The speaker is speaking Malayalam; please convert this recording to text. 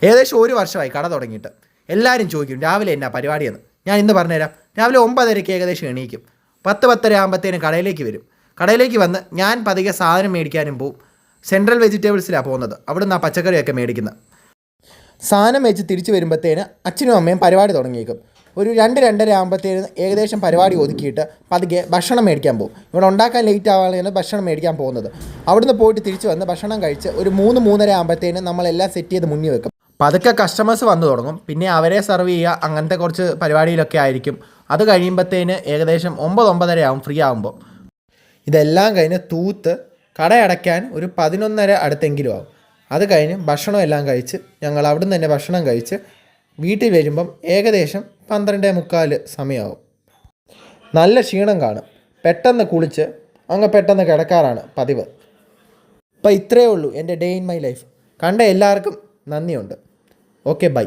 ഏകദേശം 1 വർഷമായി കട തുടങ്ങിയിട്ട്. എല്ലാവരും ചോദിക്കും രാവിലെ എന്നാ പരിപാടിയെന്ന്. ഞാൻ ഇന്ന് പറഞ്ഞുതരാം. രാവിലെ 9:30 ഏകദേശം എണീക്കും. 10-10:30 ആകുമ്പോഴത്തേനും കടയിലേക്ക് വരും. കടയിലേക്ക് വന്ന് ഞാൻ പതുക്കെ സാധനം മേടിക്കാനും പോവും. സെൻട്രൽ വെജിറ്റബിൾസിലാണ് പോകുന്നത്. അവിടെ നിന്ന് ആ പച്ചക്കറിയൊക്കെ മേടിക്കുന്നത്. സാധനം വെച്ച് തിരിച്ച് വരുമ്പോഴത്തേന് അച്ഛനും അമ്മയും പരിപാടി തുടങ്ങിയേക്കും. ഒരു 2-2:30 ആകുമ്പോഴത്തേന് ഏകദേശം പരിപാടി ഒതുക്കിയിട്ട് പതുക്കെ ഭക്ഷണം മേടിക്കാൻ പോകും. ഇവിടെ ഉണ്ടാക്കാൻ ലേറ്റ് ആവാനാണ് ഭക്ഷണം മേടിക്കാൻ പോകുന്നത്. അവിടുന്ന് പോയിട്ട് തിരിച്ച് വന്ന് ഭക്ഷണം കഴിച്ച് ഒരു 3-3:30 ആകുമ്പോഴത്തേന് നമ്മളെല്ലാം സെറ്റ് ചെയ്ത് മുന്നിൽ വെക്കും. പതുക്കെ കസ്റ്റമേഴ്സ് വന്നു തുടങ്ങും. പിന്നെ അവരെ സെർവ് ചെയ്യുക, അങ്ങനത്തെ കുറച്ച് പരിപാടിയിലൊക്കെ ആയിരിക്കും. അത് കഴിയുമ്പോഴത്തേന് ഏകദേശം 9-9:30 ആവും ഫ്രീ ആകുമ്പോൾ. ഇതെല്ലാം കഴിഞ്ഞ് തൂത്ത് കടയടയ്ക്കാൻ ഒരു 11:30 അടുത്തെങ്കിലും ആവും. അത് കഴിഞ്ഞ് ഭക്ഷണം എല്ലാം കഴിച്ച് ഞങ്ങൾ അവിടെ നിന്ന് തന്നെ ഭക്ഷണം കഴിച്ച് വീട്ടിൽ വരുമ്പം ഏകദേശം 12:45 സമയമാവും. നല്ല ക്ഷീണം കാണും. പെട്ടെന്ന് കുളിച്ച് അങ്ങ് പെട്ടെന്ന് കിടക്കാറാണ് പതിവ്. അപ്പോൾ ഇത്രയേ ഉള്ളൂ എൻ്റെ ഡേ ഇൻ മൈ ലൈഫ്. കണ്ട എല്ലാവർക്കും നന്ദിയുണ്ട്. Okay, by.